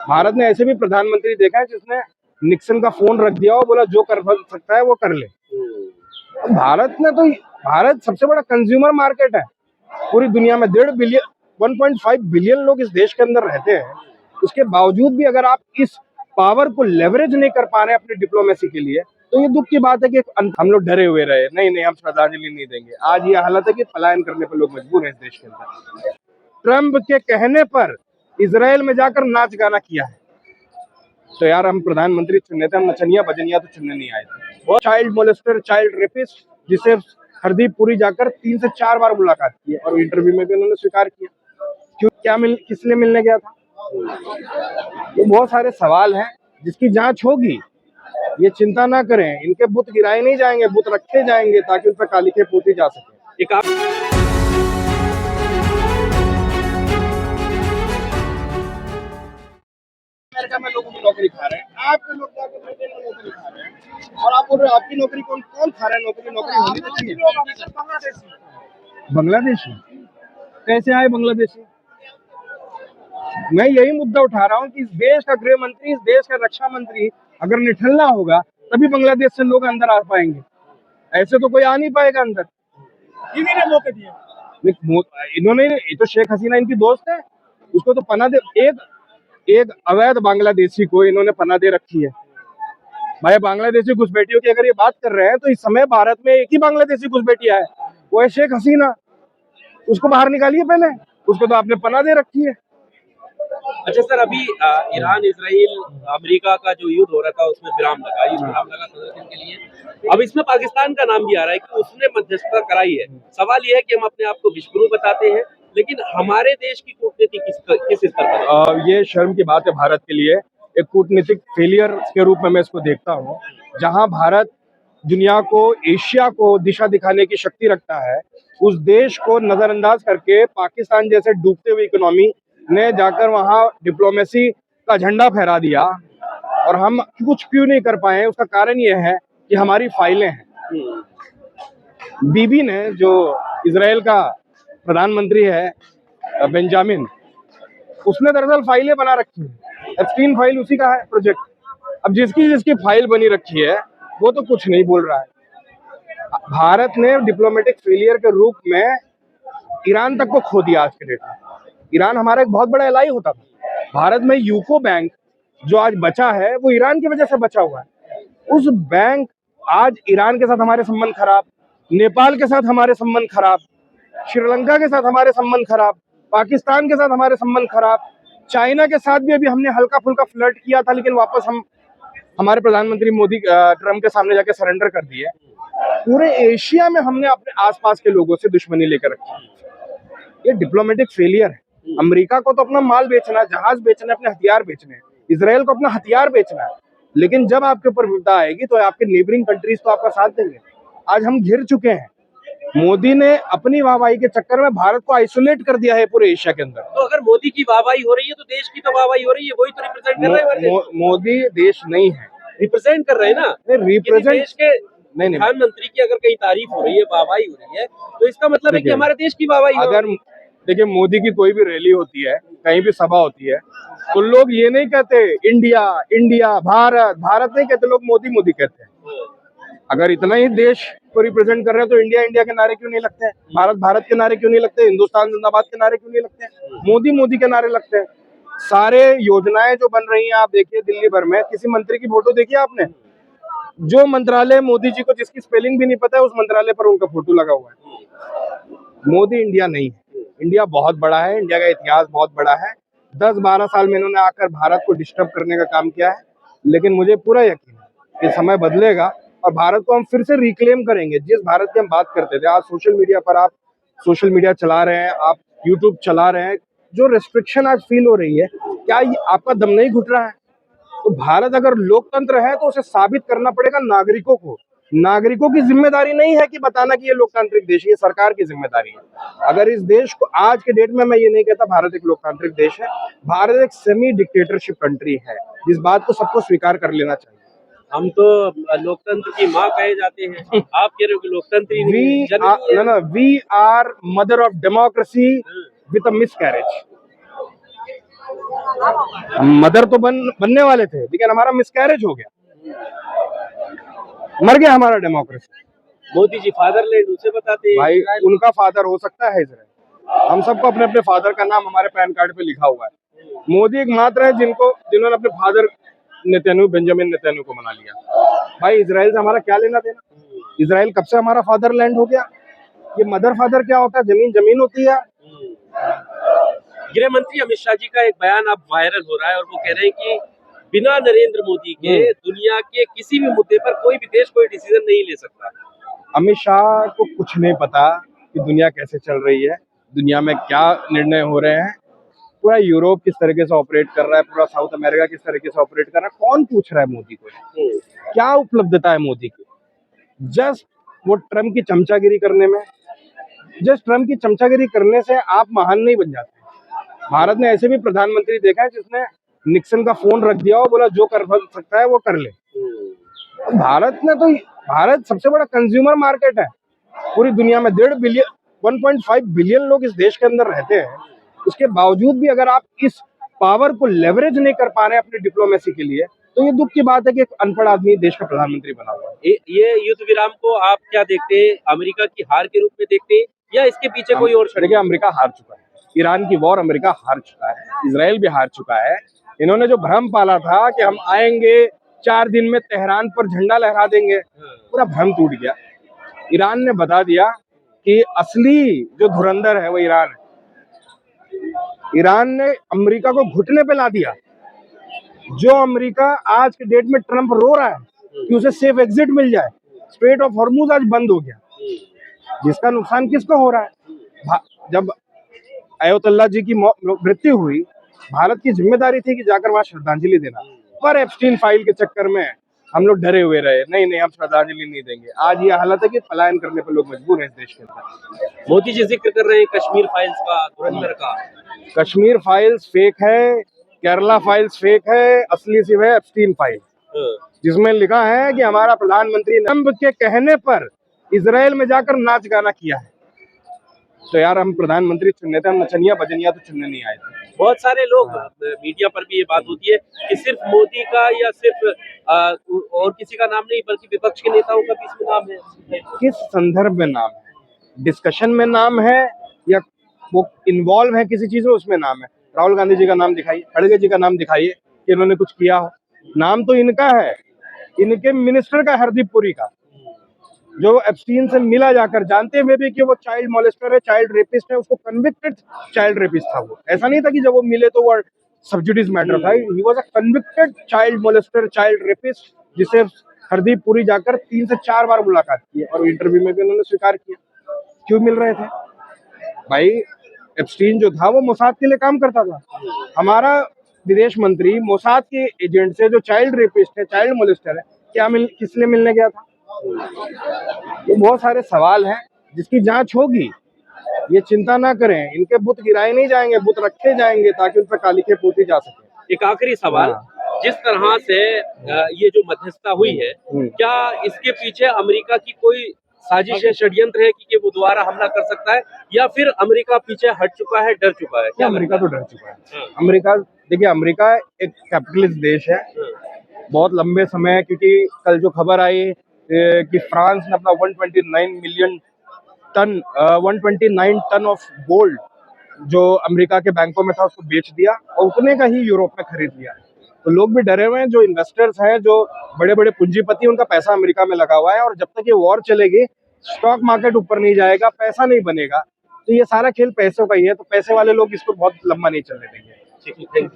भारत ने ऐसे भी प्रधानमंत्री देखा है जिसने निक्सन का फोन रख दिया और बोला जो कर सकता है वो कर ले। भारत सबसे बड़ा कंज्यूमर मार्केट है पूरी दुनिया में। 1.5 बिलियन लोग इस देश के अंदर रहते हैं। उसके बावजूद भी अगर आप इस पावर को लेवरेज नहीं कर पा रहे अपनी डिप्लोमेसी के लिए, तो ये दुख की बात है कि हम लोग डरे हुए रहे, नहीं हम श्रद्धांजलि नहीं देंगे। आज ये हालत है कि पलायन करने पर लोग मजबूर हैं इस देश के अंदर। ट्रम्प के कहने पर इजराइल में जाकर नाच गाना किया है। तो यार हम प्रधानमंत्री चुनने थे, हम नचनिया बजनिया तो चुनने नहीं आए थे। वो चाइल्ड मोलेस्टर, चाइल्ड रेपिस्ट, जिसे हरदीप पुरी जाकर 3 से 4 बार मुलाकात की है और इंटरव्यू में भी उन्होंने स्वीकार किया। किस लिए मिलने गया था? ये बहुत सारे सवाल हैं जिसकी जांच होगी। ये चिंता ना करें, इनके बुत गिराए नहीं जाएंगे, बुत रखे जाएंगे ताकि उन पर कालिखे पोती जा सके। एक अमेरिका में लोगों की नौकरी खा रहे हैं, आपके लोग जाकर ब्रिटेन में नौकरी खा रहे हैं और आप बोल रहे हैं आपकी नौकरी कौन खा रहा है? नौकरी होनी तो चाहिए। बांग्लादेशी कैसे आए? बांग्लादेशी मैं यही मुद्दा उठा रहा हूँ कि इस देश का गृह मंत्री, इस देश का रक्षा मंत्री अगर निठल्ला होगा तभी बांग्लादेश से लोग अंदर आ पाएंगे, ऐसे तो कोई आ नहीं पाएगा अंदर। इन्हीं ने मौके दिए, इन्होंने। ये तो शेख हसीना इनकी दोस्त है, उसको तो पनाह दे। एक अवैध बांग्लादेशी को इन्होंने पनाह दे रखी है। भाई बांग्लादेशी घुसपैठियों की अगर ये बात कर रहे हैं तो इस समय भारत में एक ही बांग्लादेशी घुसपैठिया है, वो है शेख हसीना। उसको बाहर निकालिए पहले, उसको तो आपने पनाह दे रखी है। अच्छा सर, अभी ईरान इजराइल अमेरिका का जो युद्ध हो रहा था उसमें विराम लगा 15 दिन के लिए। अब इसमें पाकिस्तान का नाम भी आ रहा है कि उसने मध्यस्थता कराई है। सवाल यह है कि हम अपने आप को विश्वगुरु बताते हैं, लेकिन हमारे देश की कूटनीति किस स्तर पर? ये शर्म की बात है भारत के लिए। एक कूटनीतिक फेलियर के रूप में मैं इसको देखता हूँ। जहां भारत दुनिया को, एशिया को दिशा दिखाने की शक्ति रखता है, उस देश को नजरअंदाज करके पाकिस्तान जैसे डूबते हुए इकोनॉमी ने जाकर वहां डिप्लोमेसी का झंडा फहरा दिया। और हम कुछ क्यों नहीं कर पाए? उसका कारण यह है कि हमारी फाइलें हैं। बीबी ने, जो इजराइल का प्रधानमंत्री है बेंजामिन, उसने दरअसल फाइलें बना रखी है। एप्स्टीन फाइल उसी का है प्रोजेक्ट। अब जिसकी फाइल बनी रखी है वो तो कुछ नहीं बोल रहा है। भारत ने डिप्लोमेटिक फेलियर के रूप में ईरान तक को खो दिया। आज के डेट में ईरान हमारा एक बहुत बड़ा एलाई होता था। भारत में यूको बैंक जो आज बचा है वो ईरान की वजह से बचा हुआ है। उस बैंक, आज ईरान के साथ हमारे संबंध खराब, नेपाल के साथ हमारे संबंध खराब, श्रीलंका के साथ हमारे संबंध खराब, पाकिस्तान के साथ हमारे संबंध खराब, चाइना के साथ भी अभी हमने हल्का फुल्का फ्लर्ट किया था, लेकिन वापस हमारे प्रधानमंत्री मोदी ट्रम्प के सामने जाके सरेंडर कर दिए। पूरे एशिया में हमने अपने आसपास के लोगों से दुश्मनी लेकर रखी। ये डिप्लोमेटिक फेलियर है। अमेरिका को तो अपना माल बेचना है, जहाज बेचना है, अपने हथियार बेचने हैं। इजराइल को अपना हथियार बेचना है, लेकिन जब आपके ऊपर विपदा आएगी तो आपके नेबरिंग कंट्रीज तो आपका साथ देंगे। आज हम घिर चुके हैं। मोदी ने अपनी वाहवाही के चक्कर में भारत को आइसोलेट कर दिया है पूरे एशिया के अंदर। तो अगर मोदी की वाहवाही हो रही है तो देश की तो वाहवाही हो रही है, वही तो रिप्रेजेंट कर रहे हैं। मोदी देश नहीं है, रिप्रेजेंट कर रहे हैं ना। रिप्रेजेंट देश के प्रधानमंत्री की अगर कहीं तारीफ हो रही है, वाहवाही हो रही है, तो इसका मतलब है कि हमारे देश की वाहवाही। अगर देखिए मोदी की कोई भी रैली होती है, कहीं भी सभा होती है, तो लोग ये नहीं कहते इंडिया इंडिया, भारत भारत नहीं कहते, लोग मोदी मोदी कहते हैं। अगर इतना ही देश को रिप्रेजेंट कर रहे हैं तो इंडिया इंडिया के नारे क्यों नहीं लगते हैं? भारत भारत के नारे क्यों नहीं लगते? हिंदुस्तान जिंदाबाद के नारे क्यों नहीं लगते हैं? मोदी मोदी के नारे लगते हैं। सारे योजनाएं जो बन रही हैं, आप देखिए दिल्ली भर में, किसी मंत्री की फोटो देखिए आपने? जो मंत्रालय मोदी जी को, जिसकी स्पेलिंग भी नहीं पता है, उस मंत्रालय पर उनका फोटो लगा हुआ है। मोदी इंडिया नहीं है। इंडिया बहुत बड़ा है, इंडिया का इतिहास बहुत बड़ा है। 10-12 साल में इन्होंने आकर भारत को डिस्टर्ब करने का काम किया है, लेकिन मुझे पूरा यकीन है कि समय बदलेगा और भारत को हम फिर से रिक्लेम करेंगे। जिस भारत की हम बात करते थे, आज सोशल मीडिया पर आप सोशल मीडिया चला रहे हैं, आप यूट्यूब चला रहे हैं, जो रेस्ट्रिक्शन आज फील हो रही है, क्या आपका दम नहीं घुट रहा है? तो भारत अगर लोकतंत्र है तो उसे साबित करना पड़ेगा नागरिकों को। नागरिकों की जिम्मेदारी नहीं है कि बताना कि ये लोकतांत्रिक देश है, ये सरकार की जिम्मेदारी है। अगर इस देश को, आज के डेट में मैं ये नहीं कहता भारत एक लोकतांत्रिक देश है, भारत एक सेमी डिक्टेटरशिप कंट्री है, जिस बात को सबको स्वीकार कर लेना चाहिए। हम तो लोकतंत्र की माँ कहे जाते हैं, आप कह रहे हो कि लोकतंत्र ही नहीं। We are mother of democracy with a miscarriage. हम मदर तो बनने वाले थे, लेकिन हमारा मिसकैरेज हो गया, मर गया हमारा डेमोक्रेसी। मोदी जी फादरलैंड उसे बताते हैं। भाई उनका फादर हो सकता है इसराइल, हम सबको अपने अपने फादर का नाम हमारे पैन कार्ड पे लिखा हुआ है। मोदी एकमात्र है जिन्होंने अपने फादर बेंजामिन नेतन्याहू को मना लिया। भाई इसराइल से हमारा क्या लेना देना? इसराइल कब से हमारा फादरलैंड हो गया? ये मदर फादर क्या होता है? जमीन जमीन होती है। गृह मंत्री अमित शाह जी का एक बयान अब वायरल हो रहा है और वो कह रहे हैं कि बिना नरेंद्र मोदी के दुनिया के किसी भी मुद्दे पर कोई भी देश कोई डिसीजन नहीं ले सकता। अमित शाह को कुछ नहीं पता कि दुनिया कैसे चल रही है, दुनिया में क्या निर्णय हो रहे हैं। पूरा यूरोप किस तरीके से ऑपरेट कर रहा है, पूरा साउथ अमेरिका किस तरीके से ऑपरेट कर रहा है, कौन पूछ रहा है मोदी को? क्या उपलब्धता है मोदी की? जस्ट वो ट्रम्प की चमचागिरी करने में, जस्ट ट्रम्प की चमचागिरी करने से आप महान नहीं बन जाते। भारत ने ऐसे भी प्रधानमंत्री देखा है जिसने निक्सन का फोन रख दिया और बोला जो कर सकता है वो कर ले। भारत सबसे बड़ा कंज्यूमर मार्केट है पूरी दुनिया में। 1.5 बिलियन लोग इस देश के अंदर रहते हैं। उसके बावजूद भी अगर आप इस पावर को लेवरेज नहीं कर पा रहे अपनी डिप्लोमेसी के लिए, तो ये दुख की बात है कि एक अनपढ़ आदमी देश का प्रधानमंत्री बना हुआ है। ये युद्ध विराम को आप क्या देखते हैं? अमेरिका की हार के रूप में देखते हैं या इसके पीछे कोई और देखिए, अमेरिका हार चुका है। ईरान की वॉर अमेरिका हार चुका है, इसराइल भी हार चुका है। इन्होंने जो भ्रम पाला था कि हम आएंगे 4 दिन में तेहरान पर झंडा लहरा देंगे, पूरा भ्रम टूट गया। ईरान ने बता दिया कि असली जो धुरंधर है वो ईरान है। ईरान ने अमेरिका को घुटने पे ला दिया। जो अमेरिका आज के डेट में ट्रम्प रो रहा है कि उसे सेफ एग्जिट मिल जाए, स्ट्रेट ऑफ हॉर्मुज आज बंद हो गया। जिसका नुकसान किसको हो रहा है? जब अयोतुल्ला जी की मृत्यु हुई, भारत की जिम्मेदारी थी कि जाकर वहां श्रद्धांजलि देना, पर एप्स्टीन फाइल के चक्कर में हम लोग डरे हुए रहे। नहीं, हम श्रद्धांजलि नहीं देंगे। आज ये हालत है कि पलायन करने पर लोग मजबूर हैं इस देश के अंदर। मोदी जी जिक्र कर रहे हैं कश्मीर फाइल्स का, धुरंधर का। कश्मीर फाइल्स फेक है, केरला फाइल्स फेक है, असली सिर्फ है एप्स्टीन फाइल, जिसमें लिखा है कि हमारा प्रधानमंत्री ट्रम्प के कहने पर इसराइल में जाकर नाच गाना किया है। तो यार, हम प्रधानमंत्री चुनने थे, हम नचनिया बजनिया तो चुनने नहीं आए थे। बहुत सारे लोग मीडिया पर भी ये बात होती है कि सिर्फ मोदी का या सिर्फ और किसी का नाम नहीं बल्कि विपक्ष के नेताओं का भी इसमें नाम है। किस संदर्भ में नाम है? डिस्कशन में नाम है या वो इन्वॉल्व है किसी चीज में, उसमें नाम है? राहुल गांधी जी का नाम दिखाइए, खड़गे जी का नाम दिखाइए कि इन्होंने कुछ किया हो। नाम तो इनका है, इनके मिनिस्टर का, हरदीप पुरी का, जो एप्स्टीन से मिला जाकर, जानते हुए भी कि वो चाइल्ड मॉलेस्टर है, चाइल्ड रेपिस्ट है। उसको कन्विक्टेड चाइल्ड रेपिस्ट था वो। ऐसा नहीं था कि जब वो मिले तो वो सब्जुडिस मैटर था। He was a convicted child molester, child rapist, जिसे हरदीप पुरी जाकर 3 से 4 बार मुलाकात की और इंटरव्यू में भी उन्होंने स्वीकार किया। क्यों मिल रहे थे भाई? एप्स्टीन जो था वो मोसाद के लिए काम करता था। हमारा विदेश मंत्री मोसाद के एजेंट से, जो चाइल्ड रेपिस्ट है, चाइल्ड मोलेस्टर है, किस लिए मिलने गया था? ये बहुत सारे सवाल हैं जिसकी जांच होगी। ये चिंता ना करें, इनके बुत गिराए नहीं जाएंगे, बुत रखे जाएंगे ताकि उन पर कालिखे पोती जा सके। एक आखिरी सवाल, जिस तरह से ये जो मध्यस्थता हुई है, क्या इसके पीछे अमेरिका की कोई साजिश है, षड्यंत्र है कि वो दोबारा हमला कर सकता है, या फिर अमेरिका पीछे हट चुका है, डर चुका है? क्या अमेरिका तो डर चुका है। अमेरिका, देखिए, अमेरिका एक कैपिटलिस्ट देश है बहुत लंबे समय। क्योंकि कल जो खबर आई कि फ्रांस ने अपना 129 टन ऑफ गोल्ड जो अमेरिका के बैंकों में था उसको बेच दिया और उतने का ही यूरोप में खरीद लिया। तो लोग भी डरे हुए हैं, जो इन्वेस्टर्स हैं, जो बड़े बड़े पूंजीपति, उनका पैसा अमेरिका में लगा हुआ है। और जब तक ये वॉर चलेगी, स्टॉक मार्केट ऊपर नहीं जाएगा, पैसा नहीं बनेगा। तो ये सारा खेल पैसों का ही है। तो पैसे वाले लोग इसको बहुत लंबा नहीं चलने देंगे। ठीक है, थैंक यू।